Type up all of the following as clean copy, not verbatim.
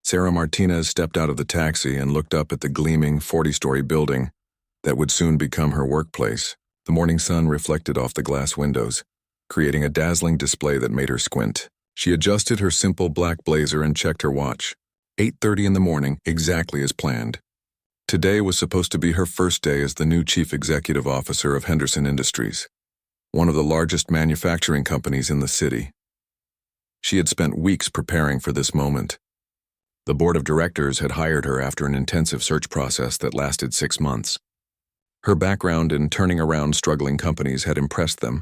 Sarah Martinez stepped out of the taxi and looked up at the gleaming 40-story building that would soon become her workplace. The morning sun reflected off the glass windows, creating a dazzling display that made her squint. She adjusted her simple black blazer and checked her watch. 8:30 in the morning, exactly as planned. Today was supposed to be her first day as the new chief executive officer of Henderson Industries, one of the largest manufacturing companies in the city. She had spent weeks preparing for this moment. The board of directors had hired her after an intensive search process that lasted 6 months. Her background in turning around struggling companies had impressed them,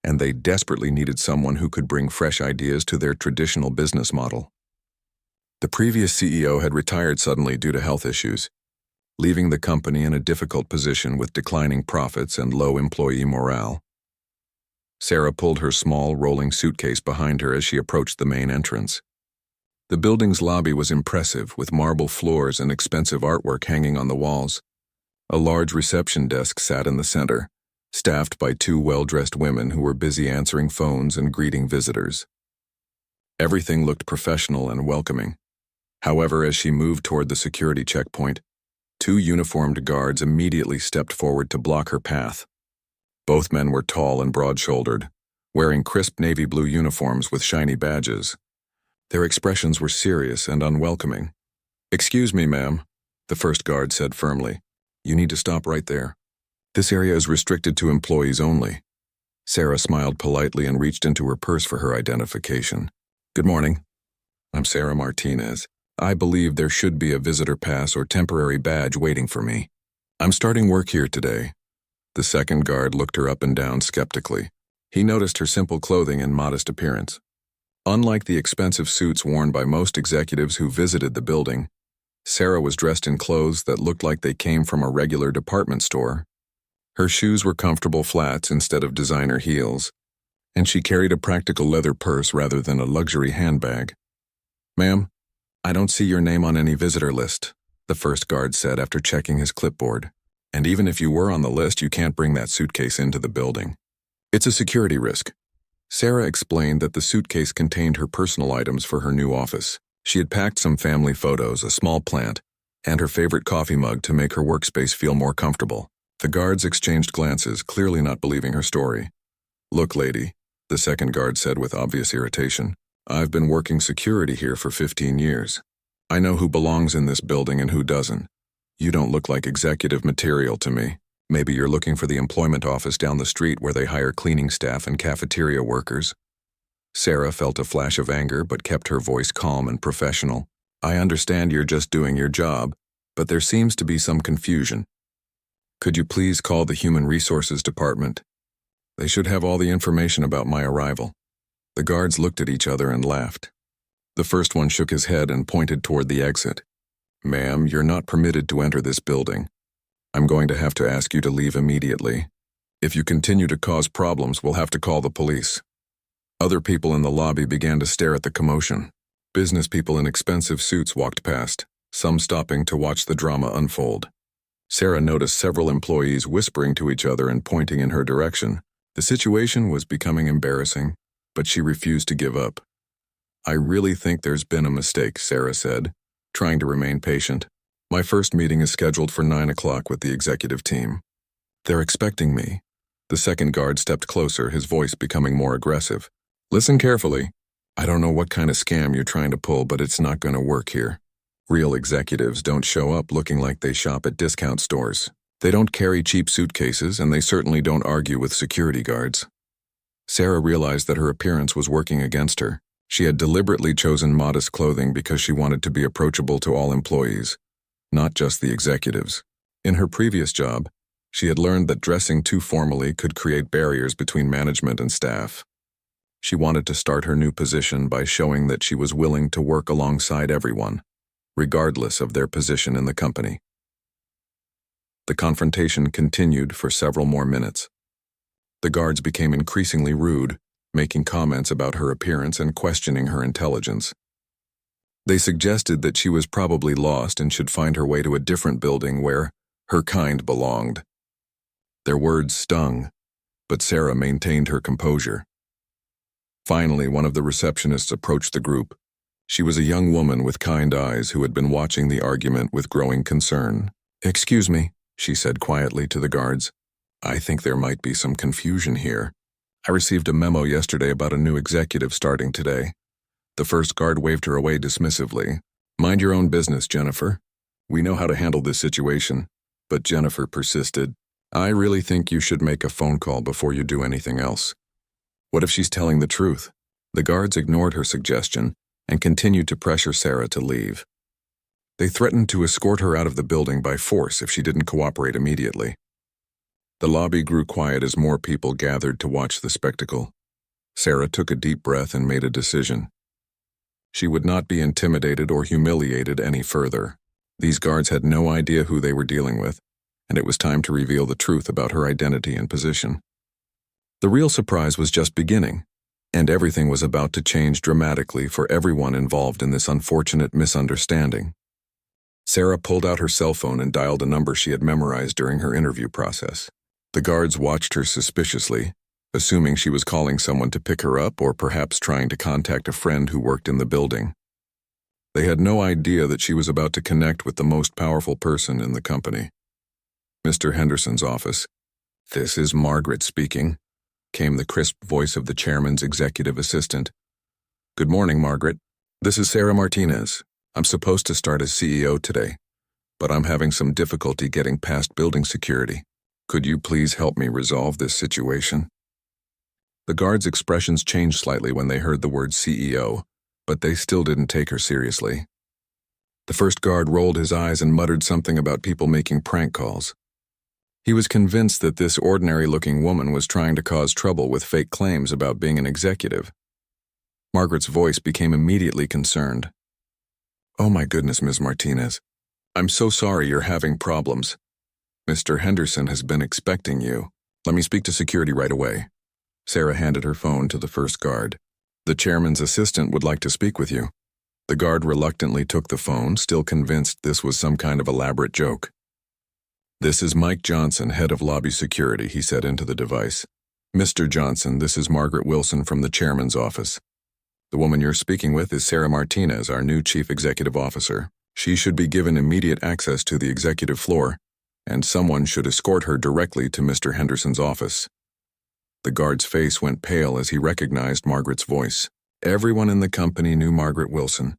and they desperately needed someone who could bring fresh ideas to their traditional business model. The previous CEO had retired suddenly due to health issues, leaving the company in a difficult position with declining profits and low employee morale. Sarah pulled her small, rolling suitcase behind her as she approached the main entrance. The building's lobby was impressive, with marble floors and expensive artwork hanging on the walls. A large reception desk sat in the center, staffed by 2 well-dressed women who were busy answering phones and greeting visitors. Everything looked professional and welcoming. However, as she moved toward the security checkpoint, 2 uniformed guards immediately stepped forward to block her path. Both men were tall and broad-shouldered, wearing crisp navy blue uniforms with shiny badges. Their expressions were serious and unwelcoming. "Excuse me, ma'am," the first guard said firmly. "You need to stop right there. This area is restricted to employees only." Sarah smiled politely and reached into her purse for her identification. "Good morning. I'm Sarah Martinez. I believe there should be a visitor pass or temporary badge waiting for me. I'm starting work here today." The second guard looked her up and down skeptically. He noticed her simple clothing and modest appearance. Unlike the expensive suits worn by most executives who visited the building, Sarah was dressed in clothes that looked like they came from a regular department store. Her shoes were comfortable flats instead of designer heels, and she carried a practical leather purse rather than a luxury handbag. "Ma'am, I don't see your name on any visitor list," the first guard said after checking his clipboard. "And even if you were on the list, you can't bring that suitcase into the building. It's a security risk." Sarah explained that the suitcase contained her personal items for her new office. She had packed some family photos, a small plant, and her favorite coffee mug to make her workspace feel more comfortable. The guards exchanged glances, clearly not believing her story. "Look, lady," the second guard said with obvious irritation, "I've been working security here for 15 years. I know who belongs in this building and who doesn't. You don't look like executive material to me. Maybe you're looking for the employment office down the street where they hire cleaning staff and cafeteria workers." Sarah felt a flash of anger but kept her voice calm and professional. "I understand you're just doing your job, but there seems to be some confusion. Could you please call the Human Resources Department? They should have all the information about my arrival." The guards looked at each other and laughed. The first one shook his head and pointed toward the exit. "Ma'am, you're not permitted to enter this building. I'm going to have to ask you to leave immediately. If you continue to cause problems, we'll have to call the police." Other people in the lobby began to stare at the commotion. Business people in expensive suits walked past, some stopping to watch the drama unfold. Sarah noticed several employees whispering to each other and pointing in her direction. The situation was becoming embarrassing, but she refused to give up. "I really think there's been a mistake," Sarah said, trying to remain patient. "My first meeting is scheduled for 9 o'clock with the executive team. They're expecting me." The second guard stepped closer, his voice becoming more aggressive. "Listen carefully. I don't know what kind of scam you're trying to pull, but it's not going to work here. Real executives don't show up looking like they shop at discount stores. They don't carry cheap suitcases, and they certainly don't argue with security guards." Sarah realized that her appearance was working against her. She had deliberately chosen modest clothing because she wanted to be approachable to all employees, not just the executives. In her previous job, she had learned that dressing too formally could create barriers between management and staff. She wanted to start her new position by showing that she was willing to work alongside everyone, regardless of their position in the company. The confrontation continued for several more minutes. The guards became increasingly rude, making comments about her appearance and questioning her intelligence. They suggested that she was probably lost and should find her way to a different building where her kind belonged. Their words stung, but Sarah maintained her composure. Finally, one of the receptionists approached the group, She was a young woman with kind eyes who had been watching the argument with growing concern. "Excuse me," she said quietly to the guards. "I think there might be some confusion here. I received a memo yesterday about a new executive starting today." The first guard waved her away dismissively. "Mind your own business, Jennifer. We know how to handle this situation." But Jennifer persisted. "I really think you should make a phone call before you do anything else." What if she's telling the truth? The guards ignored her suggestion and continued to pressure Sarah to leave. They threatened to escort her out of the building by force if she didn't cooperate immediately. The lobby grew quiet as more people gathered to watch the spectacle. Sarah took a deep breath and made a decision. She would not be intimidated or humiliated any further. These guards had no idea who they were dealing with, and it was time to reveal the truth about her identity and position. The real surprise was just beginning, and everything was about to change dramatically for everyone involved in this unfortunate misunderstanding. Sarah pulled out her cell phone and dialed a number she had memorized during her interview process. The guards watched her suspiciously, assuming she was calling someone to pick her up or perhaps trying to contact a friend who worked in the building. They had no idea that she was about to connect with the most powerful person in the company. Mr. Henderson's office. "This is Margaret speaking," came the crisp voice of the chairman's executive assistant. "Good morning, Margaret. This is Sarah Martinez. I'm supposed to start as CEO today, but I'm having some difficulty getting past building security. Could you please help me resolve this situation?" The guards' expressions changed slightly when they heard the word CEO, but they still didn't take her seriously. The first guard rolled his eyes and muttered something about people making prank calls. He was convinced that this ordinary-looking woman was trying to cause trouble with fake claims about being an executive. Margaret's voice became immediately concerned. "Oh my goodness, Ms. Martinez. I'm so sorry you're having problems. Mr. Henderson has been expecting you. Let me speak to security right away." Sarah handed her phone to the first guard. "The chairman's assistant would like to speak with you." The guard reluctantly took the phone, still convinced this was some kind of elaborate joke. "This is Mike Johnson, head of lobby security," he said into the device. "Mr. Johnson, this is Margaret Wilson from the chairman's office. The woman you're speaking with is Sarah Martinez, our new chief executive officer. She should be given immediate access to the executive floor, and someone should escort her directly to Mr. Henderson's office." The guard's face went pale as he recognized Margaret's voice. Everyone in the company knew Margaret Wilson.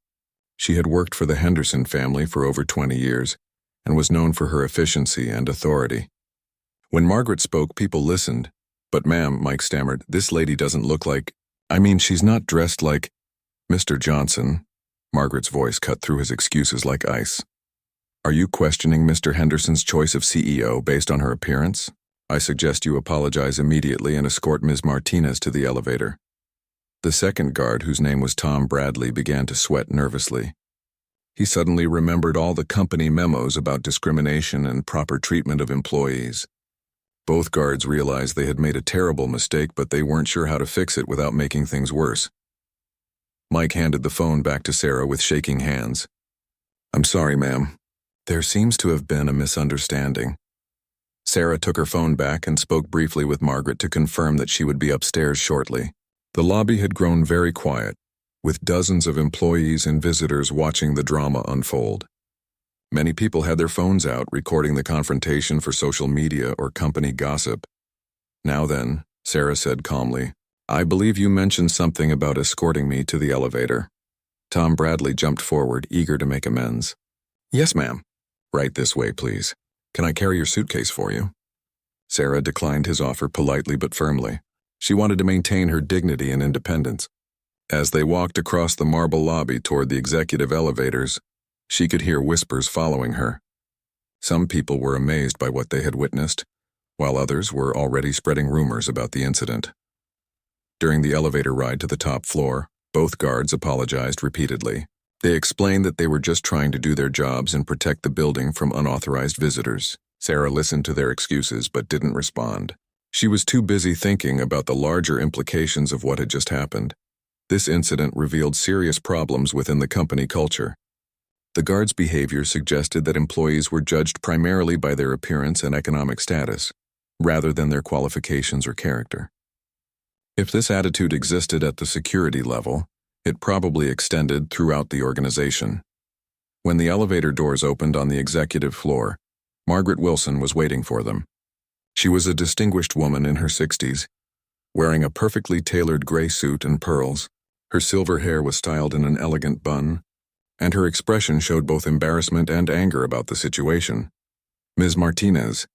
She had worked for the Henderson family for over 20 years and was known for her efficiency and authority. When Margaret spoke, people listened. "But ma'am," Mike stammered, "this lady doesn't look like... she's not dressed like..." "Mr. Johnson," Margaret's voice cut through his excuses like ice. "Are you questioning Mr. Henderson's choice of CEO based on her appearance? I suggest you apologize immediately and escort Ms. Martinez to the elevator." The second guard, whose name was Tom Bradley, began to sweat nervously. He suddenly remembered all the company memos about discrimination and proper treatment of employees. Both guards realized they had made a terrible mistake, but they weren't sure how to fix it without making things worse. Mike handed the phone back to Sarah with shaking hands. "I'm sorry, ma'am. There seems to have been a misunderstanding." Sarah took her phone back and spoke briefly with Margaret to confirm that she would be upstairs shortly. The lobby had grown very quiet, with dozens of employees and visitors watching the drama unfold. Many people had their phones out, recording the confrontation for social media or company gossip. "Now then," Sarah said calmly, "I believe you mentioned something about escorting me to the elevator." Tom Bradley jumped forward, eager to make amends. "Yes, ma'am. Right this way, please. Can I carry your suitcase for you?" Sarah declined his offer politely but firmly. She wanted to maintain her dignity and independence. As they walked across the marble lobby toward the executive elevators, she could hear whispers following her. Some people were amazed by what they had witnessed, while others were already spreading rumors about the incident. During the elevator ride to the top floor, both guards apologized repeatedly. They explained that they were just trying to do their jobs and protect the building from unauthorized visitors. Sarah listened to their excuses but didn't respond. She was too busy thinking about the larger implications of what had just happened. This incident revealed serious problems within the company culture. The guards' behavior suggested that employees were judged primarily by their appearance and economic status, rather than their qualifications or character. If this attitude existed at the security level, It probably extended throughout the organization. When the elevator doors opened on the executive floor, Margaret Wilson was waiting for them. She was a distinguished woman in her 60s, wearing a perfectly tailored gray suit and pearls. Her silver hair was styled in an elegant bun, and her expression showed both embarrassment and anger about the situation. "Ms. Martinez,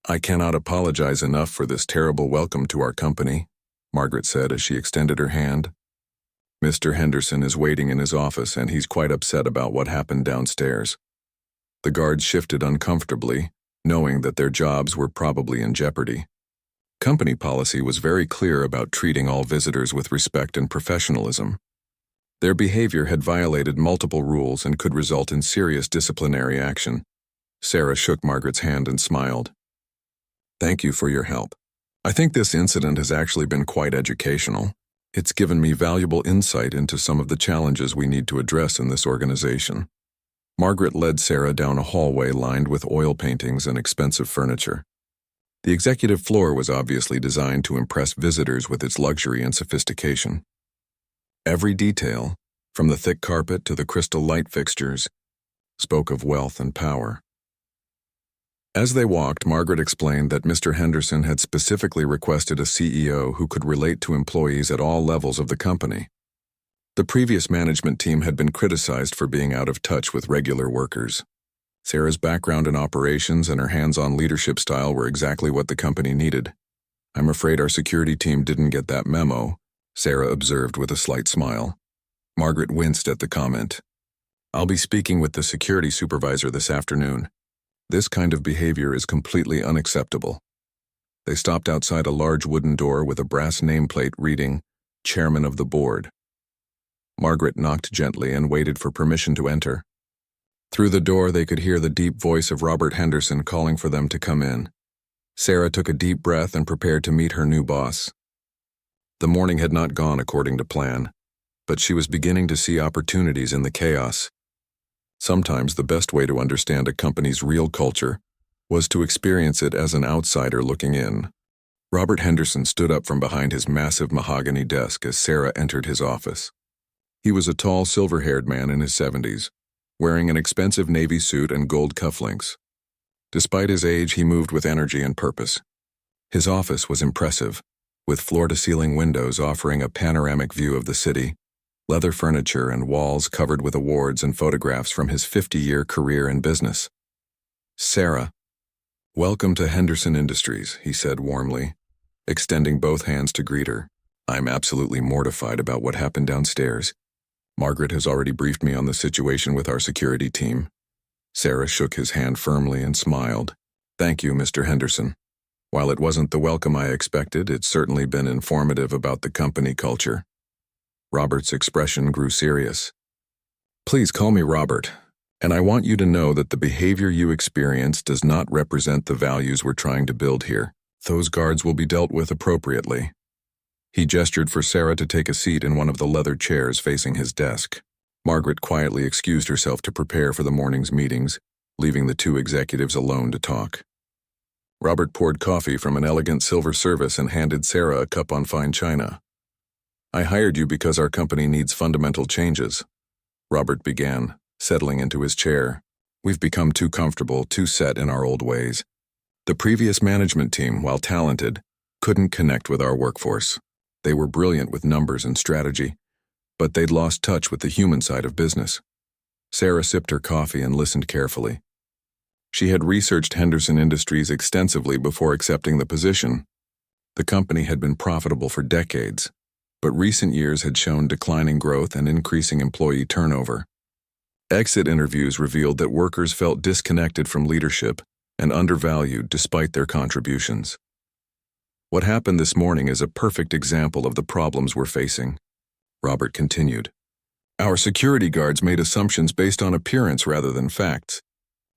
I cannot apologize enough for this terrible welcome to our company," Margaret said as she extended her hand. "Mr. Henderson is waiting in his office and he's quite upset about what happened downstairs." The guards shifted uncomfortably, knowing that their jobs were probably in jeopardy. Company policy was very clear about treating all visitors with respect and professionalism. Their behavior had violated multiple rules and could result in serious disciplinary action. Sarah shook Margaret's hand and smiled. "Thank you for your help. I think this incident has actually been quite educational. It's given me valuable insight into some of the challenges we need to address in this organization." Margaret led Sarah down a hallway lined with oil paintings and expensive furniture. The executive floor was obviously designed to impress visitors with its luxury and sophistication. Every detail, from the thick carpet to the crystal light fixtures, spoke of wealth and power. As they walked, Margaret explained that Mr. Henderson had specifically requested a CEO who could relate to employees at all levels of the company. The previous management team had been criticized for being out of touch with regular workers. Sarah's background in operations and her hands-on leadership style were exactly what the company needed. "I'm afraid our security team didn't get that memo," Sarah observed with a slight smile. Margaret winced at the comment. "I'll be speaking with the security supervisor this afternoon. This kind of behavior is completely unacceptable." They stopped outside a large wooden door with a brass nameplate reading, "Chairman of the Board." Margaret knocked gently and waited for permission to enter. Through the door, they could hear the deep voice of Robert Henderson calling for them to come in. Sarah took a deep breath and prepared to meet her new boss. The morning had not gone according to plan, but she was beginning to see opportunities in the chaos. Sometimes the best way to understand a company's real culture was to experience it as an outsider looking in. Robert Henderson stood up from behind his massive mahogany desk as Sarah entered his office. He was a tall, silver-haired man in his 70s, wearing an expensive navy suit and gold cufflinks. Despite his age, he moved with energy and purpose. His office was impressive, with floor-to-ceiling windows offering a panoramic view of the city, leather furniture and walls covered with awards and photographs from his 50-year career in business. "Sarah, welcome to Henderson Industries," he said warmly, extending both hands to greet her. "I'm absolutely mortified about what happened downstairs. Margaret has already briefed me on the situation with our security team." Sarah shook his hand firmly and smiled. "Thank you, Mr. Henderson. While it wasn't the welcome I expected, it's certainly been informative about the company culture." Robert's expression grew serious. "Please call me Robert, and I want you to know that the behavior you experience does not represent the values we're trying to build here. Those guards will be dealt with appropriately." He gestured for Sarah to take a seat in one of the leather chairs facing his desk. Margaret quietly excused herself to prepare for the morning's meetings, leaving the two executives alone to talk. Robert poured coffee from an elegant silver service and handed Sarah a cup on fine china. "I hired you because our company needs fundamental changes," Robert began, settling into his chair. "We've become too comfortable, too set in our old ways. The previous management team, while talented, couldn't connect with our workforce. They were brilliant with numbers and strategy, but they'd lost touch with the human side of business." Sarah sipped her coffee and listened carefully. She had researched Henderson Industries extensively before accepting the position. The company had been profitable for decades, but recent years had shown declining growth and increasing employee turnover. Exit interviews revealed that workers felt disconnected from leadership and undervalued despite their contributions. "What happened this morning is a perfect example of the problems we're facing," Robert continued. "Our security guards made assumptions based on appearance rather than facts.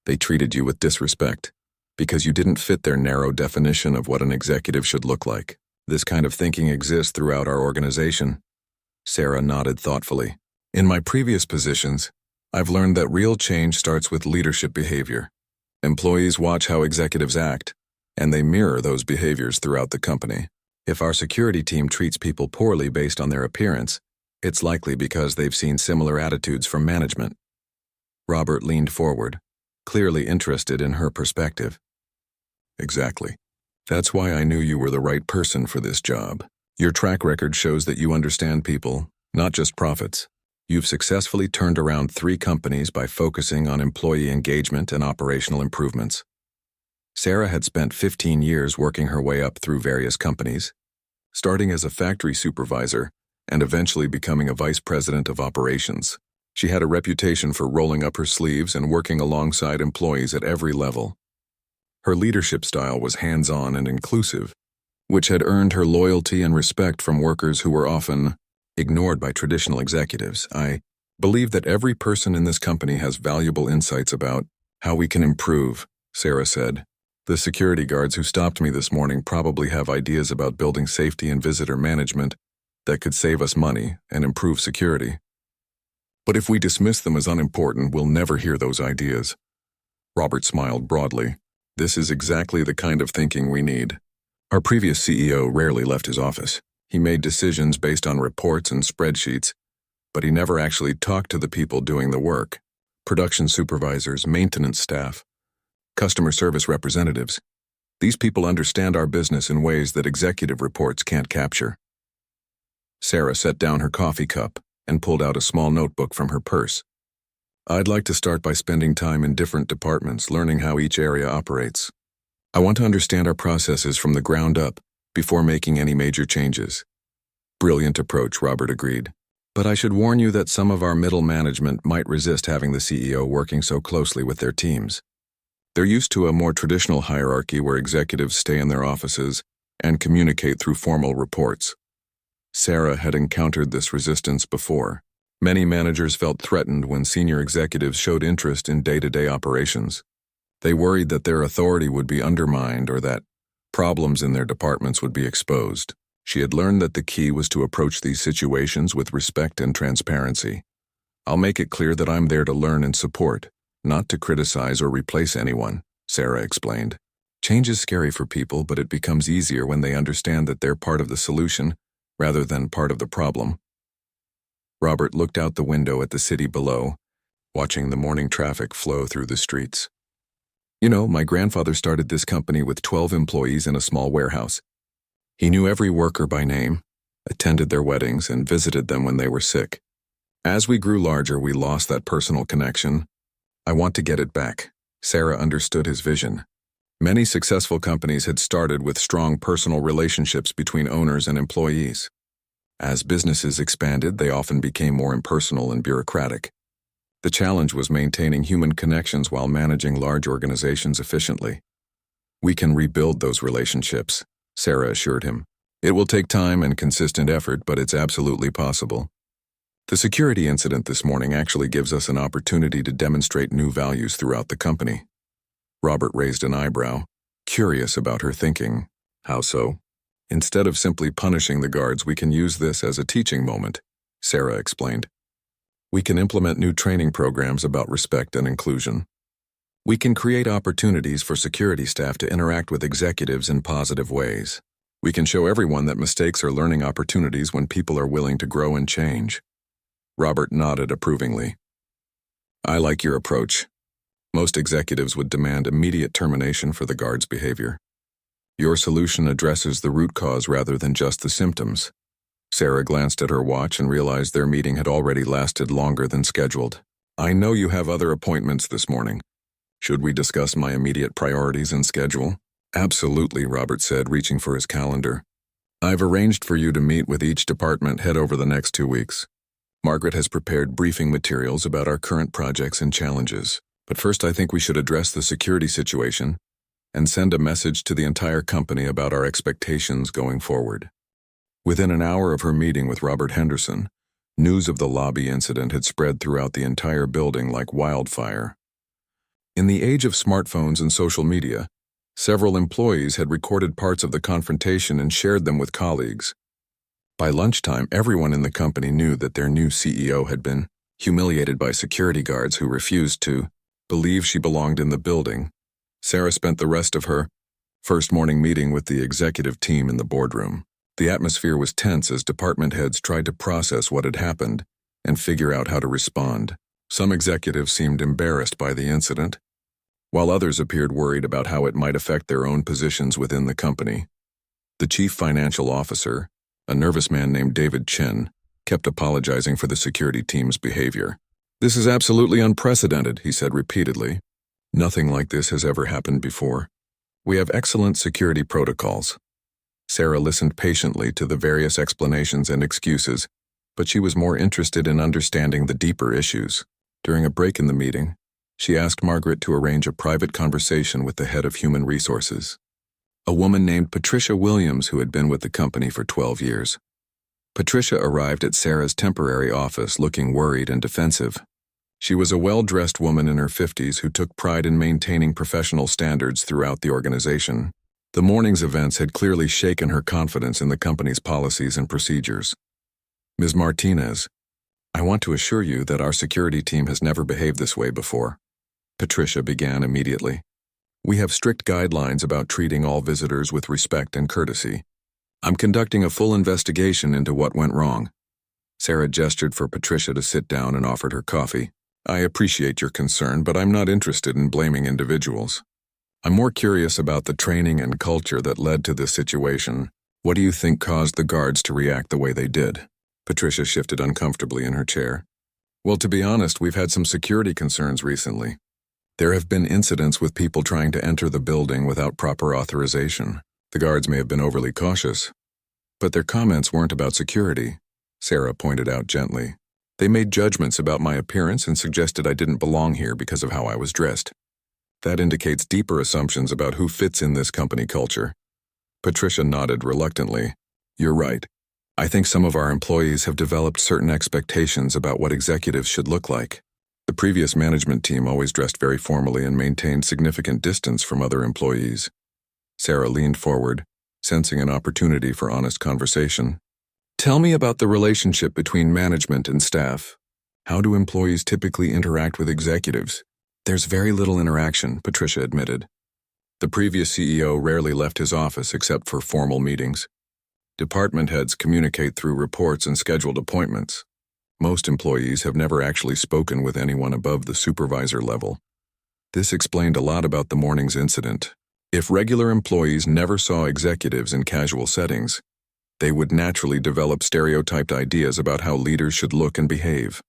They treated you with disrespect because you didn't fit their narrow definition of what an executive should look like. This kind of thinking exists throughout our organization." Sarah nodded thoughtfully. "In my previous positions, I've learned that real change starts with leadership behavior. Employees watch how executives act, and they mirror those behaviors throughout the company. If our security team treats people poorly based on their appearance, It's likely because they've seen similar attitudes from management. Robert leaned forward, clearly interested in her perspective. Exactly. That's why I knew you were the right person for this job. Your track record shows that you understand people, not just profits. You've successfully turned around 3 companies by focusing on employee engagement and operational improvements. Sarah had spent 15 years working her way up through various companies, starting as a factory supervisor and eventually becoming a vice president of operations. She had a reputation for rolling up her sleeves and working alongside employees at every level. Her leadership style was hands-on and inclusive, which had earned her loyalty and respect from workers who were often ignored by traditional executives. I believe that every person in this company has valuable insights about how we can improve, Sarah said. The security guards who stopped me this morning probably have ideas about building safety and visitor management that could save us money and improve security. But if we dismiss them as unimportant, we'll never hear those ideas. Robert smiled broadly. This is exactly the kind of thinking we need. Our previous CEO rarely left his office. He made decisions based on reports and spreadsheets, but he never actually talked to the people doing the work. Production supervisors, maintenance staff, customer service representatives. These people understand our business in ways that executive reports can't capture. Sarah set down her coffee cup and pulled out a small notebook from her purse. I'd like to start by spending time in different departments, learning how each area operates. I want to understand our processes from the ground up before making any major changes. Brilliant approach, Robert agreed. But I should warn you that some of our middle management might resist having the CEO working so closely with their teams. They're used to a more traditional hierarchy where executives stay in their offices and communicate through formal reports. Sarah had encountered this resistance before. Many managers felt threatened when senior executives showed interest in day-to-day operations. They worried that their authority would be undermined or that problems in their departments would be exposed. She had learned that the key was to approach these situations with respect and transparency. I'll make it clear that I'm there to learn and support, not to criticize or replace anyone, Sarah explained. Change is scary for people, but it becomes easier when they understand that they're part of the solution rather than part of the problem. Robert looked out the window at the city below, watching the morning traffic flow through the streets. You know, my grandfather started this company with 12 employees in a small warehouse. He knew every worker by name, attended their weddings, and visited them when they were sick. As we grew larger, we lost that personal connection. I want to get it back. Sarah understood his vision. Many successful companies had started with strong personal relationships between owners and employees. As businesses expanded, they often became more impersonal and bureaucratic. The challenge was maintaining human connections while managing large organizations efficiently. We can rebuild those relationships, Sarah assured him. It will take time and consistent effort, but it's absolutely possible. The security incident this morning actually gives us an opportunity to demonstrate new values throughout the company. Robert raised an eyebrow, curious about her thinking. How so? Instead of simply punishing the guards, we can use this as a teaching moment, Sarah explained. We can implement new training programs about respect and inclusion. We can create opportunities for security staff to interact with executives in positive ways. We can show everyone that mistakes are learning opportunities when people are willing to grow and change. Robert nodded approvingly. I like your approach. Most executives would demand immediate termination for the guards' behavior. Your solution addresses the root cause rather than just the symptoms. Sarah glanced at her watch and realized their meeting had already lasted longer than scheduled. I know you have other appointments this morning. Should we discuss my immediate priorities and schedule? Absolutely, Robert said, reaching for his calendar. I've arranged for you to meet with each department head over the next 2 weeks. Margaret has prepared briefing materials about our current projects and challenges. But first, I think we should address the security situation and send a message to the entire company about our expectations going forward. Within an hour of her meeting with Robert Henderson, news of the lobby incident had spread throughout the entire building like wildfire. In the age of smartphones and social media, several employees had recorded parts of the confrontation and shared them with colleagues. By lunchtime, everyone in the company knew that their new CEO had been humiliated by security guards who refused to believe she belonged in the building. Sarah spent the rest of her first morning meeting with the executive team in the boardroom. The atmosphere was tense as department heads tried to process what had happened and figure out how to respond. Some executives seemed embarrassed by the incident, while others appeared worried about how it might affect their own positions within the company. The chief financial officer, a nervous man named David Chen, kept apologizing for the security team's behavior. "This is absolutely unprecedented," he said repeatedly. "Nothing like this has ever happened before. We have excellent security protocols." Sarah listened patiently to the various explanations and excuses, but she was more interested in understanding the deeper issues. During a break in the meeting, she asked Margaret to arrange a private conversation with the head of human resources, a woman named Patricia Williams who had been with the company for 12 years. Patricia arrived at Sarah's temporary office looking worried and defensive. She was a well-dressed woman in her 50s who took pride in maintaining professional standards throughout the organization. The morning's events had clearly shaken her confidence in the company's policies and procedures. "Ms. Martinez, I want to assure you that our security team has never behaved this way before," Patricia began immediately. "We have strict guidelines about treating all visitors with respect and courtesy. I'm conducting a full investigation into what went wrong." Sarah gestured for Patricia to sit down and offered her coffee. "I appreciate your concern, but I'm not interested in blaming individuals. I'm more curious about the training and culture that led to this situation. What do you think caused the guards to react the way they did?" Patricia shifted uncomfortably in her chair. "Well, to be honest, we've had some security concerns recently. There have been incidents with people trying to enter the building without proper authorization. The guards may have been overly cautious, but their comments weren't about security," Sarah pointed out gently. "They made judgments about my appearance and suggested I didn't belong here because of how I was dressed. That indicates deeper assumptions about who fits in this company culture." Patricia nodded reluctantly. "You're right. I think some of our employees have developed certain expectations about what executives should look like. The previous management team always dressed very formally and maintained significant distance from other employees." Sarah leaned forward, sensing an opportunity for honest conversation. "Tell me about the relationship between management and staff. How do employees typically interact with executives?" "There's very little interaction," Patricia admitted. "The previous CEO rarely left his office except for formal meetings. Department heads communicate through reports and scheduled appointments. Most employees have never actually spoken with anyone above the supervisor level." This explained a lot about the morning's incident. If regular employees never saw executives in casual settings, they would naturally develop stereotyped ideas about how leaders should look and behave.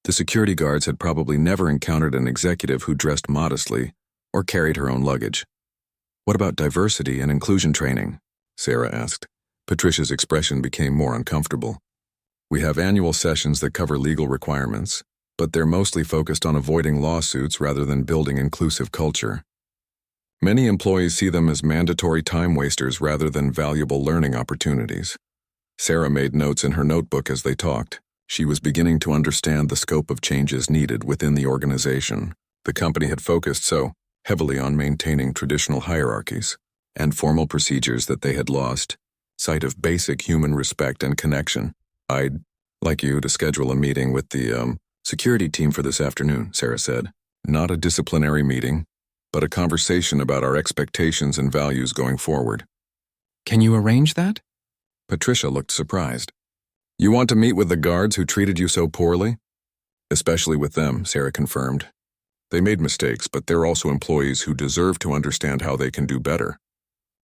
The security guards had probably never encountered an executive who dressed modestly or carried her own luggage. "What about diversity and inclusion training?" Sarah asked. Patricia's expression became more uncomfortable. "We have annual sessions that cover legal requirements, but they're mostly focused on avoiding lawsuits rather than building inclusive culture. Many employees see them as mandatory time wasters rather than valuable learning opportunities." Sarah made notes in her notebook as they talked. She was beginning to understand the scope of changes needed within the organization. The company had focused so heavily on maintaining traditional hierarchies and formal procedures that they had lost sight of basic human respect and connection. "I'd like you to schedule a meeting with the security team for this afternoon," Sarah said. "Not a disciplinary meeting, but a conversation about our expectations and values going forward." "Can you arrange that?" Patricia looked surprised. "You want to meet with the guards who treated you so poorly?" "Especially with them," Sarah confirmed. "They made mistakes, but they're also employees who deserve to understand how they can do better.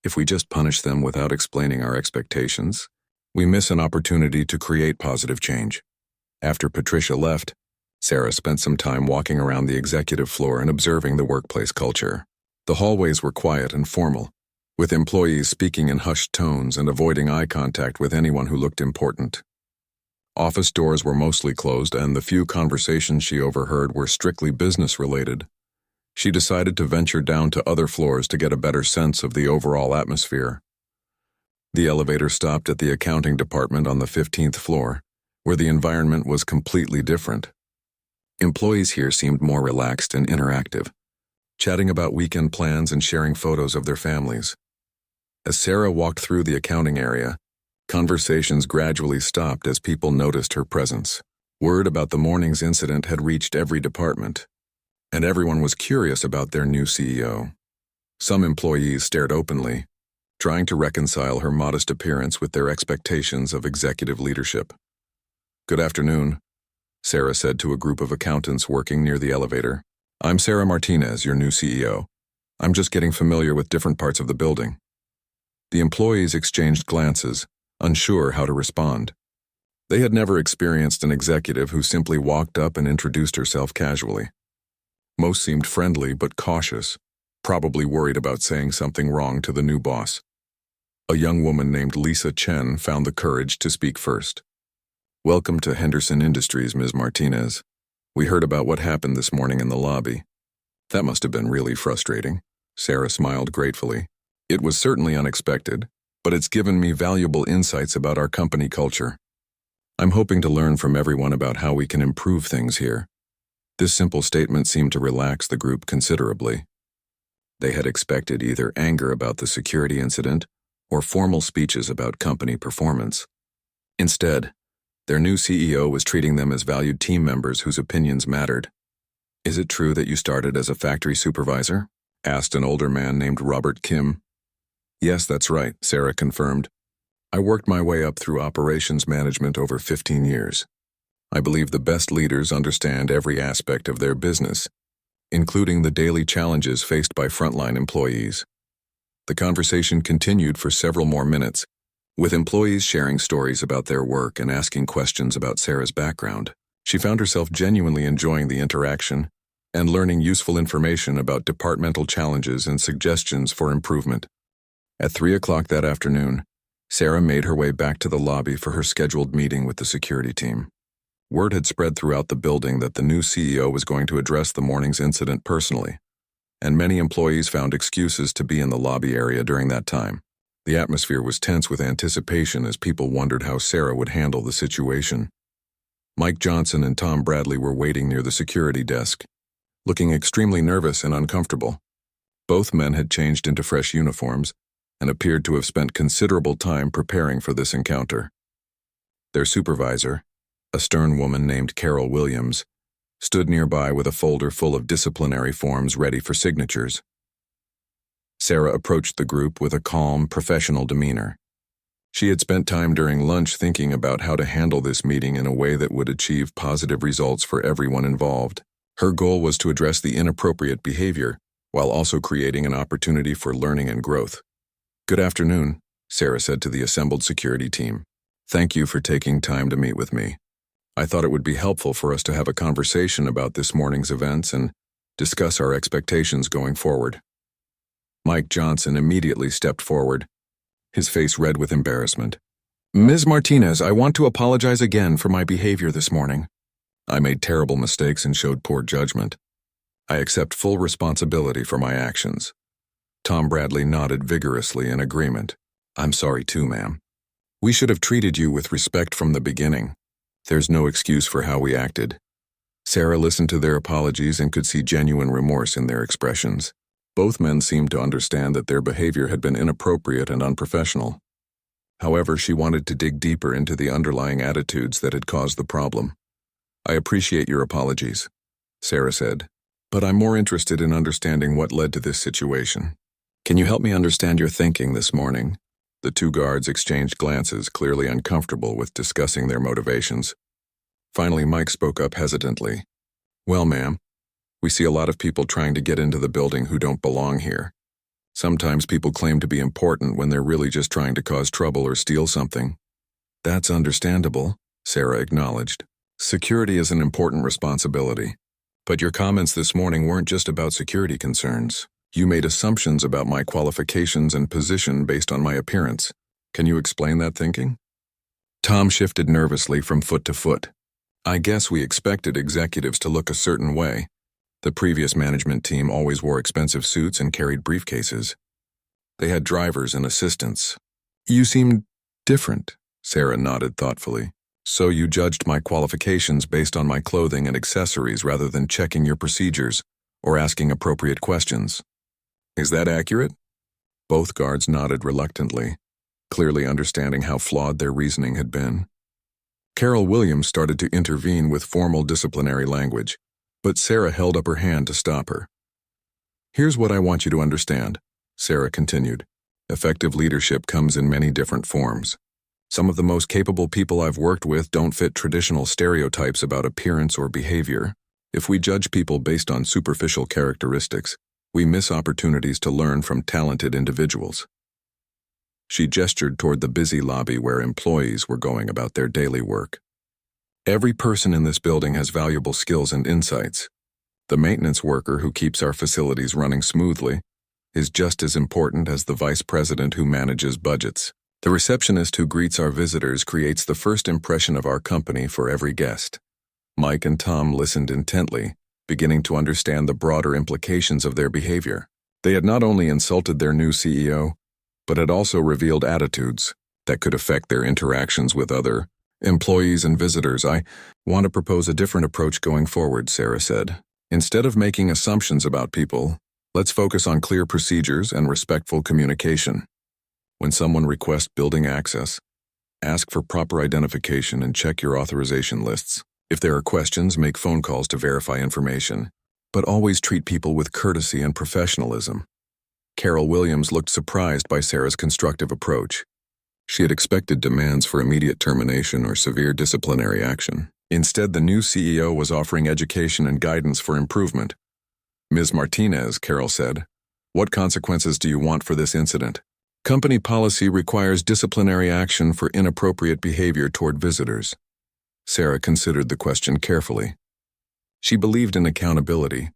If we just punish them without explaining our expectations, we miss an opportunity to create positive change." After Patricia left, Sarah spent some time walking around the executive floor and observing the workplace culture. The hallways were quiet and formal, with employees speaking in hushed tones and avoiding eye contact with anyone who looked important. Office doors were mostly closed, and the few conversations she overheard were strictly business-related. She decided to venture down to other floors to get a better sense of the overall atmosphere. The elevator stopped at the accounting department on the 15th floor, where the environment was completely different. Employees here seemed more relaxed and interactive, chatting about weekend plans and sharing photos of their families. As Sarah walked through the accounting area, conversations gradually stopped as people noticed her presence. Word about the morning's incident had reached every department, and everyone was curious about their new CEO. Some employees stared openly, trying to reconcile her modest appearance with their expectations of executive leadership. "Good afternoon," Sarah said to a group of accountants working near the elevator. "I'm Sarah Martinez, your new CEO. I'm just getting familiar with different parts of the building." The employees exchanged glances, unsure how to respond. They had never experienced an executive who simply walked up and introduced herself casually. Most seemed friendly but cautious, probably worried about saying something wrong to the new boss. A young woman named Lisa Chen found the courage to speak first. "Welcome to Henderson Industries, Ms. Martinez. We heard about what happened this morning in the lobby." "That must have been really frustrating." Sarah smiled gratefully. "It was certainly unexpected, but it's given me valuable insights about our company culture. I'm hoping to learn from everyone about how we can improve things here." This simple statement seemed to relax the group considerably. They had expected either anger about the security incident or formal speeches about company performance. Instead, their new CEO was treating them as valued team members whose opinions mattered. "Is it true that you started as a factory supervisor?" asked an older man named Robert Kim. "Yes, that's right," Sarah confirmed. "I worked my way up through operations management over 15 years. I believe the best leaders understand every aspect of their business, including the daily challenges faced by frontline employees." The conversation continued for several more minutes, with employees sharing stories about their work and asking questions about Sarah's background. She found herself genuinely enjoying the interaction and learning useful information about departmental challenges and suggestions for improvement. At 3 o'clock that afternoon, Sarah made her way back to the lobby for her scheduled meeting with the security team. Word had spread throughout the building that the new CEO was going to address the morning's incident personally, and many employees found excuses to be in the lobby area during that time. The atmosphere was tense with anticipation as people wondered how Sarah would handle the situation. Mike Johnson and Tom Bradley were waiting near the security desk, looking extremely nervous and uncomfortable. Both men had changed into fresh uniforms and appeared to have spent considerable time preparing for this encounter. Their supervisor, a stern woman named Carol Williams, stood nearby with a folder full of disciplinary forms ready for signatures. Sarah approached the group with a calm, professional demeanor. She had spent time during lunch thinking about how to handle this meeting in a way that would achieve positive results for everyone involved. Her goal was to address the inappropriate behavior while also creating an opportunity for learning and growth. "Good afternoon," Sarah said to the assembled security team. "Thank you for taking time to meet with me. I thought it would be helpful for us to have a conversation about this morning's events and discuss our expectations going forward." Mike Johnson immediately stepped forward, his face red with embarrassment. "Ms. Martinez, I want to apologize again for my behavior this morning. I made terrible mistakes and showed poor judgment. I accept full responsibility for my actions." Tom Bradley nodded vigorously in agreement. "I'm sorry too, ma'am. We should have treated you with respect from the beginning. There's no excuse for how we acted." Sarah listened to their apologies and could see genuine remorse in their expressions. Both men seemed to understand that their behavior had been inappropriate and unprofessional. However, she wanted to dig deeper into the underlying attitudes that had caused the problem. "I appreciate your apologies," Sarah said, "but I'm more interested in understanding what led to this situation. Can you help me understand your thinking this morning?" The two guards exchanged glances, clearly uncomfortable with discussing their motivations. Finally, Mike spoke up hesitantly. "Well, ma'am, we see a lot of people trying to get into the building who don't belong here. Sometimes people claim to be important when they're really just trying to cause trouble or steal something." "That's understandable," Sarah acknowledged. "Security is an important responsibility. But your comments this morning weren't just about security concerns. You made assumptions about my qualifications and position based on my appearance. Can you explain that thinking?" Tom shifted nervously from foot to foot. "I guess we expected executives to look a certain way. The previous management team always wore expensive suits and carried briefcases. They had drivers and assistants. You seemed different," Sarah nodded thoughtfully. "So you judged my qualifications based on my clothing and accessories rather than checking your procedures or asking appropriate questions. Is that accurate?" Both guards nodded reluctantly, clearly understanding how flawed their reasoning had been. Carol Williams started to intervene with formal disciplinary language, but Sarah held up her hand to stop her. "Here's what I want you to understand," Sarah continued. Effective leadership comes in many different forms. Some of the most capable people I've worked with don't fit traditional stereotypes about appearance or behavior. If we judge people based on superficial characteristics, we miss opportunities to learn from talented individuals. She gestured toward the busy lobby where employees were going about their daily work. Every person in this building has valuable skills and insights. The maintenance worker who keeps our facilities running smoothly is just as important as the vice president who manages budgets. The receptionist who greets our visitors creates the first impression of our company for every guest. Mike and Tom listened intently, beginning to understand the broader implications of their behavior. They had not only insulted their new CEO, but had also revealed attitudes that could affect their interactions with other employees and visitors. "I want to propose a different approach going forward," Sarah said. "Instead of making assumptions about people, let's focus on clear procedures and respectful communication. When someone requests building access, ask for proper identification and check your authorization lists. If there are questions, make phone calls to verify information, but always treat people with courtesy and professionalism." Carol Williams looked surprised by Sarah's constructive approach. She had expected demands for immediate termination or severe disciplinary action. Instead, the new CEO was offering education and guidance for improvement. "Ms. Martinez," Carol said, "what consequences do you want for this incident?" "Company policy requires disciplinary action for inappropriate behavior toward visitors." Sarah considered the question carefully. She believed in accountability,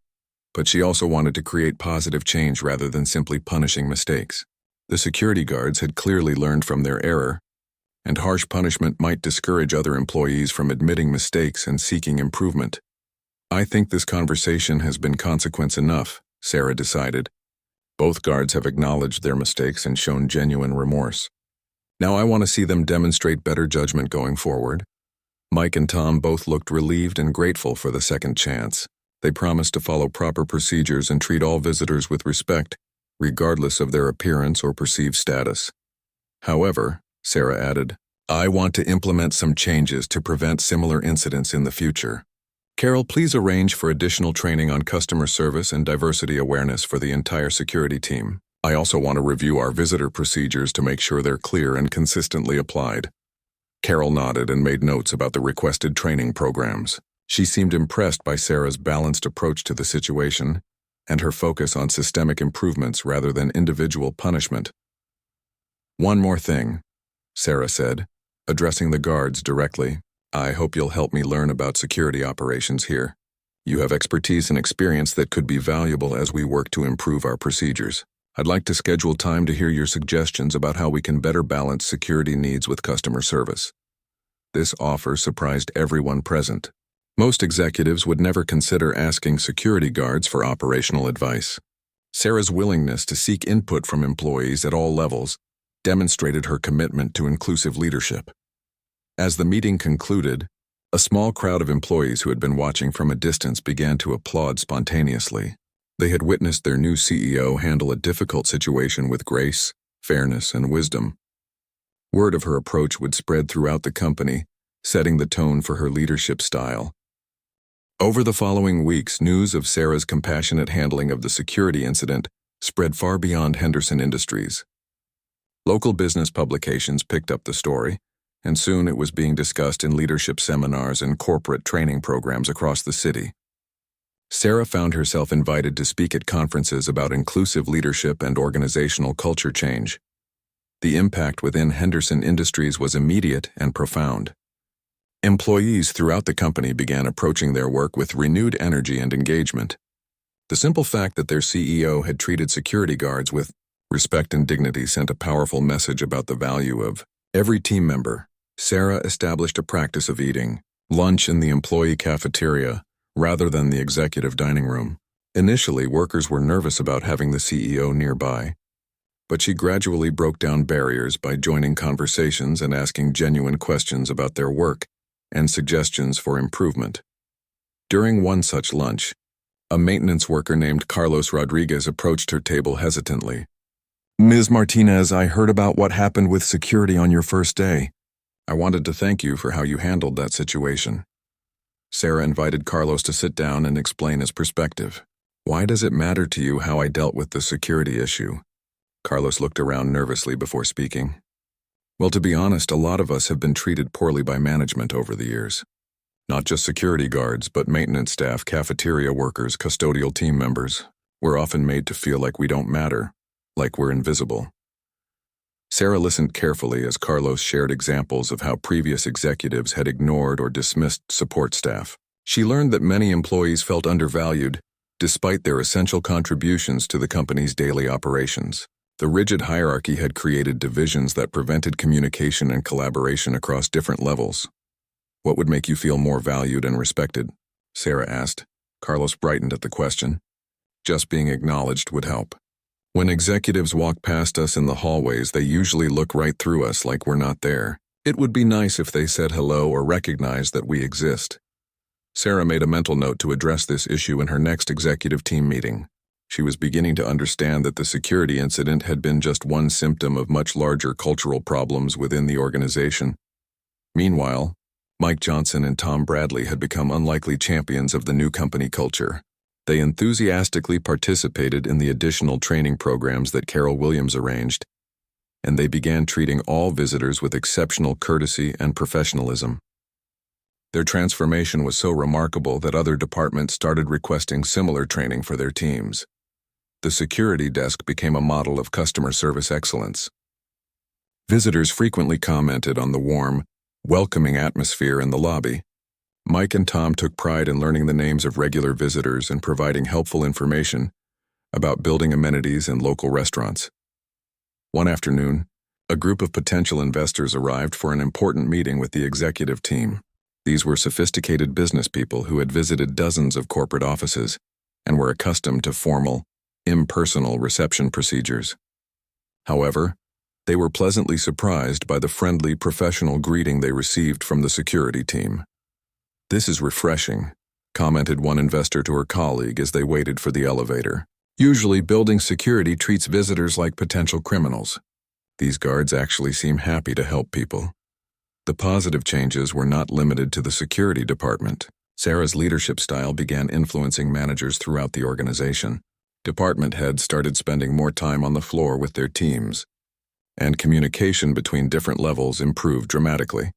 but she also wanted to create positive change rather than simply punishing mistakes. The security guards had clearly learned from their error, and harsh punishment might discourage other employees from admitting mistakes and seeking improvement. "I think this conversation has been consequence enough," Sarah decided. Both guards have acknowledged their mistakes and shown genuine remorse. Now I want to see them demonstrate better judgment going forward. Mike and Tom both looked relieved and grateful for the second chance. They promised to follow proper procedures and treat all visitors with respect, regardless of their appearance or perceived status. "However," Sarah added, "I want to implement some changes to prevent similar incidents in the future. Carol, please arrange for additional training on customer service and diversity awareness for the entire security team. I also want to review our visitor procedures to make sure they're clear and consistently applied." Carol nodded and made notes about the requested training programs. She seemed impressed by Sarah's balanced approach to the situation and her focus on systemic improvements rather than individual punishment. "One more thing," Sarah said, addressing the guards directly. "I hope you'll help me learn about security operations here. You have expertise and experience that could be valuable as we work to improve our procedures. I'd like to schedule time to hear your suggestions about how we can better balance security needs with customer service." This offer surprised everyone present. Most executives would never consider asking security guards for operational advice. Sarah's willingness to seek input from employees at all levels demonstrated her commitment to inclusive leadership. As the meeting concluded, a small crowd of employees who had been watching from a distance began to applaud spontaneously. They had witnessed their new CEO handle a difficult situation with grace, fairness, and wisdom. Word of her approach would spread throughout the company, setting the tone for her leadership style. Over the following weeks, news of Sarah's compassionate handling of the security incident spread far beyond Henderson Industries. Local business publications picked up the story, and soon it was being discussed in leadership seminars and corporate training programs across the city. Sarah found herself invited to speak at conferences about inclusive leadership and organizational culture change. The impact within Henderson Industries was immediate and profound. Employees throughout the company began approaching their work with renewed energy and engagement. The simple fact that their CEO had treated security guards with respect and dignity sent a powerful message about the value of every team member. Sarah established a practice of eating lunch in the employee cafeteria rather than the executive dining room. Initially, workers were nervous about having the CEO nearby, but she gradually broke down barriers by joining conversations and asking genuine questions about their work and suggestions for improvement. During one such lunch, a maintenance worker named Carlos Rodriguez approached her table hesitantly. "Ms. Martinez, I heard about what happened with security on your first day. I wanted to thank you for how you handled that situation." Sarah invited Carlos to sit down and explain his perspective. "Why does it matter to you how I dealt with the security issue?" Carlos looked around nervously before speaking. Well, to be honest, a lot of us have been treated poorly by management over the years. Not just security guards, but maintenance staff, cafeteria workers, custodial team members. We're often made to feel like we don't matter, like we're invisible. Sarah listened carefully as Carlos shared examples of how previous executives had ignored or dismissed support staff. She learned that many employees felt undervalued, despite their essential contributions to the company's daily operations. The rigid hierarchy had created divisions that prevented communication and collaboration across different levels. What would make you feel more valued and respected? Sarah asked. Carlos brightened at the question. Just being acknowledged would help. When executives walk past us in the hallways, they usually look right through us like we're not there. It would be nice if they said hello or recognized that we exist. Sarah made a mental note to address this issue in her next executive team meeting. She was beginning to understand that the security incident had been just one symptom of much larger cultural problems within the organization. Meanwhile, Mike Johnson and Tom Bradley had become unlikely champions of the new company culture. They enthusiastically participated in the additional training programs that Carol Williams arranged, and they began treating all visitors with exceptional courtesy and professionalism. Their transformation was so remarkable that other departments started requesting similar training for their teams. The security desk became a model of customer service excellence. Visitors frequently commented on the warm, welcoming atmosphere in the lobby. Mike and Tom took pride in learning the names of regular visitors and providing helpful information about building amenities and local restaurants. One afternoon, a group of potential investors arrived for an important meeting with the executive team. These were sophisticated business people who had visited dozens of corporate offices and were accustomed to formal, impersonal reception procedures. However, they were pleasantly surprised by the friendly, professional greeting they received from the security team. "This is refreshing," commented one investor to her colleague as they waited for the elevator. "Usually, building security treats visitors like potential criminals. These guards actually seem happy to help people." The positive changes were not limited to the security department. Sarah's leadership style began influencing managers throughout the organization. Department heads started spending more time on the floor with their teams, and communication between different levels improved dramatically.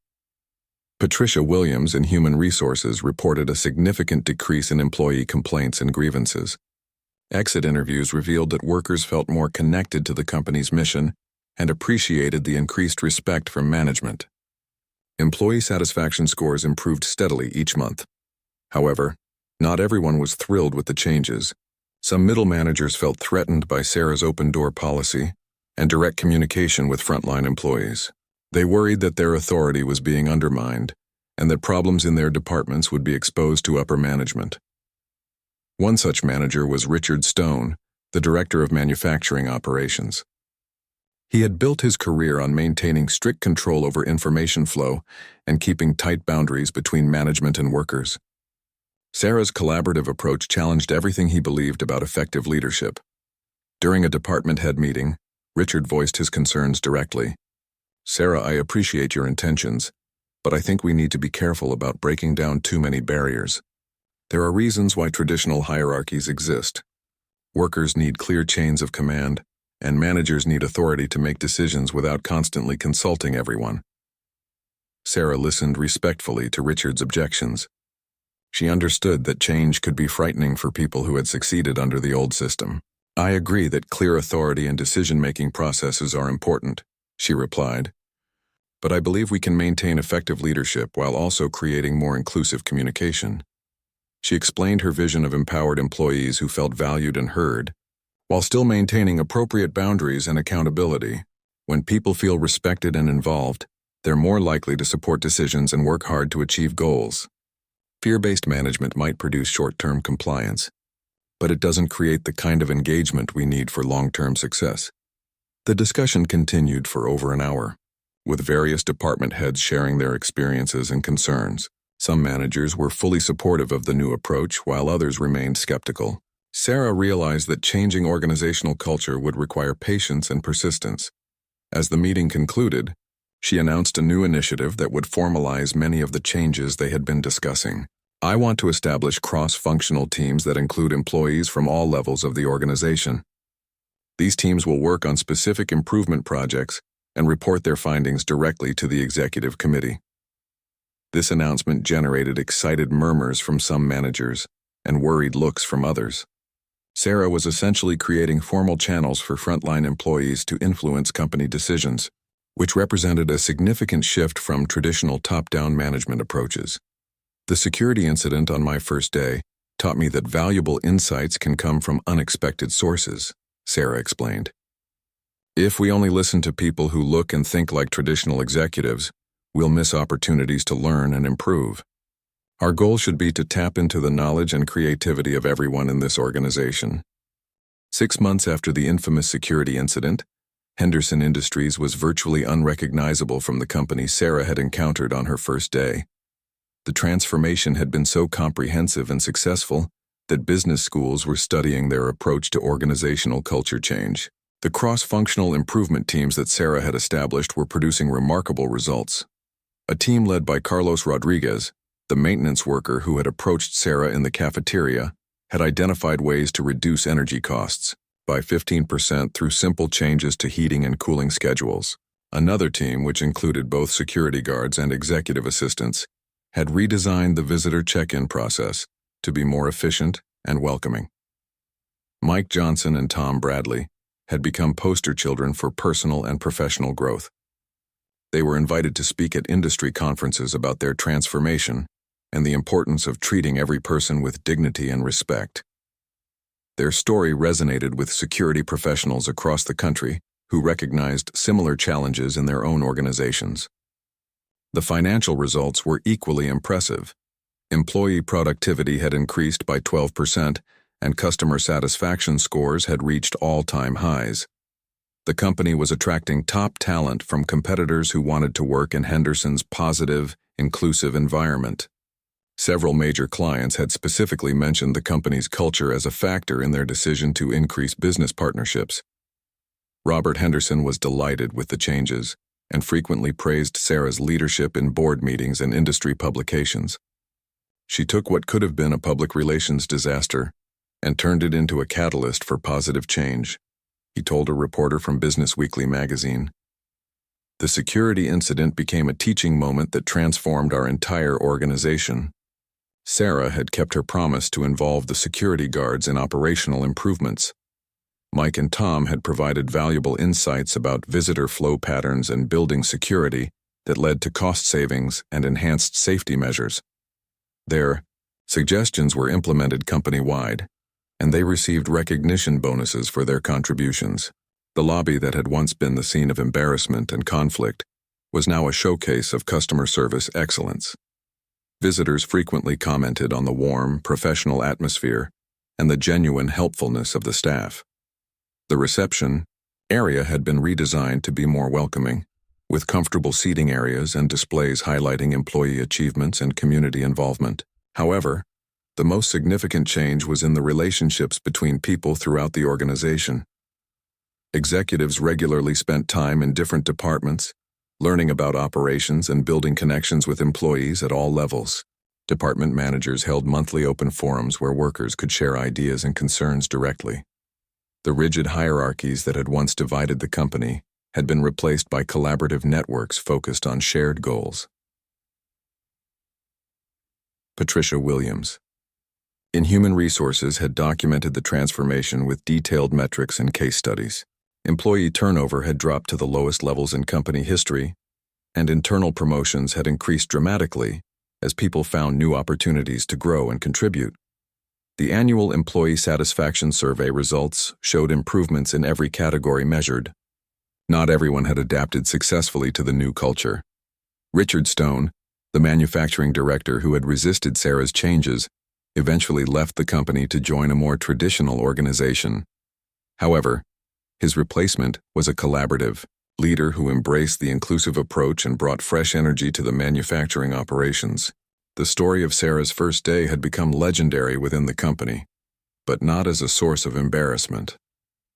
Patricia Williams in Human Resources reported a significant decrease in employee complaints and grievances. Exit interviews revealed that workers felt more connected to the company's mission and appreciated the increased respect from management. Employee satisfaction scores improved steadily each month. However, not everyone was thrilled with the changes. Some middle managers felt threatened by Sarah's open-door policy and direct communication with frontline employees. They worried that their authority was being undermined and that problems in their departments would be exposed to upper management. One such manager was Richard Stone, the director of manufacturing operations. He had built his career on maintaining strict control over information flow and keeping tight boundaries between management and workers. Sarah's collaborative approach challenged everything he believed about effective leadership. During a department head meeting, Richard voiced his concerns directly. "Sarah, I appreciate your intentions, but I think we need to be careful about breaking down too many barriers. There are reasons why traditional hierarchies exist. Workers need clear chains of command, and managers need authority to make decisions without constantly consulting everyone." Sarah listened respectfully to Richard's objections. She understood that change could be frightening for people who had succeeded under the old system. "I agree that clear authority and decision-making processes are important," she replied. "But I believe we can maintain effective leadership while also creating more inclusive communication." She explained her vision of empowered employees who felt valued and heard, while still maintaining appropriate boundaries and accountability. When people feel respected and involved, they're more likely to support decisions and work hard to achieve goals. Fear-based management might produce short-term compliance, but it doesn't create the kind of engagement we need for long-term success. The discussion continued for over an hour, with various department heads sharing their experiences and concerns. Some managers were fully supportive of the new approach, while others remained skeptical. Sarah realized that changing organizational culture would require patience and persistence. As the meeting concluded, she announced a new initiative that would formalize many of the changes they had been discussing. "I want to establish cross-functional teams that include employees from all levels of the organization." These teams will work on specific improvement projects and report their findings directly to the executive committee. This announcement generated excited murmurs from some managers and worried looks from others. Sarah was essentially creating formal channels for frontline employees to influence company decisions, which represented a significant shift from traditional top-down management approaches. The security incident on my first day taught me that valuable insights can come from unexpected sources, Sarah explained. If we only listen to people who look and think like traditional executives, we'll miss opportunities to learn and improve. Our goal should be to tap into the knowledge and creativity of everyone in this organization. 6 months after the infamous security incident, Henderson Industries was virtually unrecognizable from the company Sarah had encountered on her first day. The transformation had been so comprehensive and successful that business schools were studying their approach to organizational culture change. The cross-functional improvement teams that Sarah had established were producing remarkable results. A team led by Carlos Rodriguez, the maintenance worker who had approached Sarah in the cafeteria, had identified ways to reduce energy costs by 15% through simple changes to heating and cooling schedules. Another team, which included both security guards and executive assistants, had redesigned the visitor check-in process to be more efficient and welcoming. Mike Johnson and Tom Bradley had become poster children for personal and professional growth. They were invited to speak at industry conferences about their transformation and the importance of treating every person with dignity and respect. Their story resonated with security professionals across the country who recognized similar challenges in their own organizations. The financial results were equally impressive. Employee productivity had increased by 12%, and customer satisfaction scores had reached all-time highs. The company was attracting top talent from competitors who wanted to work in Henderson's positive, inclusive environment. Several major clients had specifically mentioned the company's culture as a factor in their decision to increase business partnerships. Robert Henderson was delighted with the changes and frequently praised Sarah's leadership in board meetings and industry publications. She took what could have been a public relations disaster and turned it into a catalyst for positive change, he told a reporter from Business Weekly magazine. The security incident became a teaching moment that transformed our entire organization. Sarah had kept her promise to involve the security guards in operational improvements. Mike and Tom had provided valuable insights about visitor flow patterns and building security that led to cost savings and enhanced safety measures. Their suggestions were implemented company-wide, and they received recognition bonuses for their contributions. The lobby that had once been the scene of embarrassment and conflict was now a showcase of customer service excellence. Visitors frequently commented on the warm, professional atmosphere and the genuine helpfulness of the staff. The reception area had been redesigned to be more welcoming, with comfortable seating areas and displays highlighting employee achievements and community involvement. However, the most significant change was in the relationships between people throughout the organization. Executives regularly spent time in different departments, learning about operations and building connections with employees at all levels. Department managers held monthly open forums where workers could share ideas and concerns directly. The rigid hierarchies that had once divided the company had been replaced by collaborative networks focused on shared goals. Patricia Williams, in Human Resources, had documented the transformation with detailed metrics and case studies. Employee turnover had dropped to the lowest levels in company history, and internal promotions had increased dramatically as people found new opportunities to grow and contribute. The annual Employee Satisfaction Survey results showed improvements in every category measured. Not everyone had adapted successfully to the new culture. Richard Stone, the manufacturing director who had resisted Sarah's changes, eventually left the company to join a more traditional organization. However, his replacement was a collaborative leader who embraced the inclusive approach and brought fresh energy to the manufacturing operations. The story of Sarah's first day had become legendary within the company, but not as a source of embarrassment.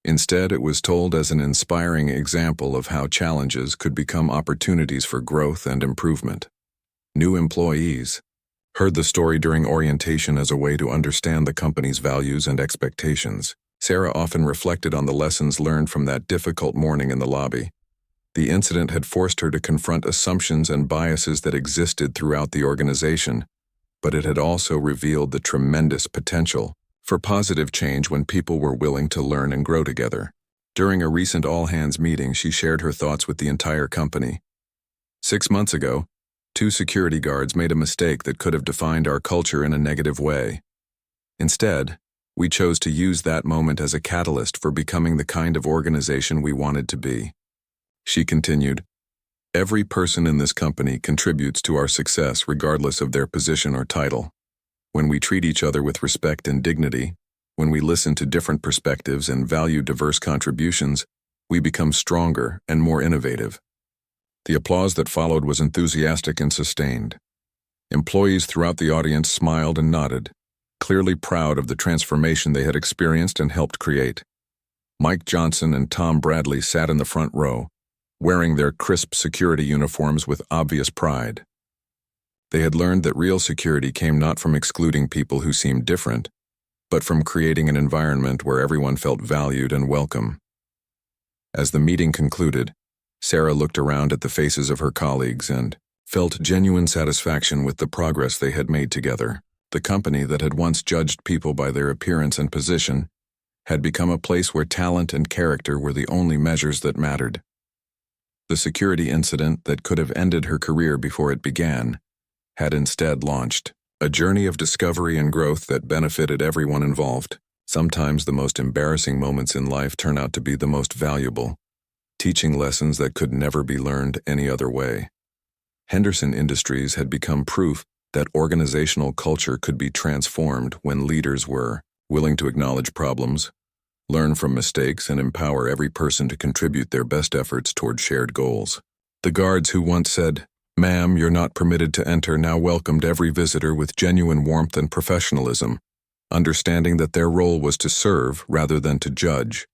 Instead, it was told as an inspiring example of how challenges could become opportunities for growth and improvement. New employees heard the story during orientation as a way to understand the company's values and expectations. Sarah often reflected on the lessons learned from that difficult morning in the lobby. The incident had forced her to confront assumptions and biases that existed throughout the organization, but it had also revealed the tremendous potential for positive change when people were willing to learn and grow together. During a recent all-hands meeting, she shared her thoughts with the entire company. 6 months ago, 2 security guards made a mistake that could have defined our culture in a negative way. Instead, we chose to use that moment as a catalyst for becoming the kind of organization we wanted to be. She continued, "Every person in this company contributes to our success regardless of their position or title. When we treat each other with respect and dignity, when we listen to different perspectives and value diverse contributions, we become stronger and more innovative." The applause that followed was enthusiastic and sustained. Employees throughout the audience smiled and nodded, clearly proud of the transformation they had experienced and helped create. Mike Johnson and Tom Bradley sat in the front row, wearing their crisp security uniforms with obvious pride. They had learned that real security came not from excluding people who seemed different, but from creating an environment where everyone felt valued and welcome. As the meeting concluded, Sarah looked around at the faces of her colleagues and felt genuine satisfaction with the progress they had made together. The company that had once judged people by their appearance and position had become a place where talent and character were the only measures that mattered. The security incident that could have ended her career before it began had instead launched a journey of discovery and growth that benefited everyone involved. Sometimes the most embarrassing moments in life turn out to be the most valuable, teaching lessons that could never be learned any other way. Henderson Industries had become proof that organizational culture could be transformed when leaders were willing to acknowledge problems, learn from mistakes, and empower every person to contribute their best efforts toward shared goals. The guards who once said, "Ma'am, you're not permitted to enter," now welcomed every visitor with genuine warmth and professionalism, understanding that their role was to serve rather than to judge.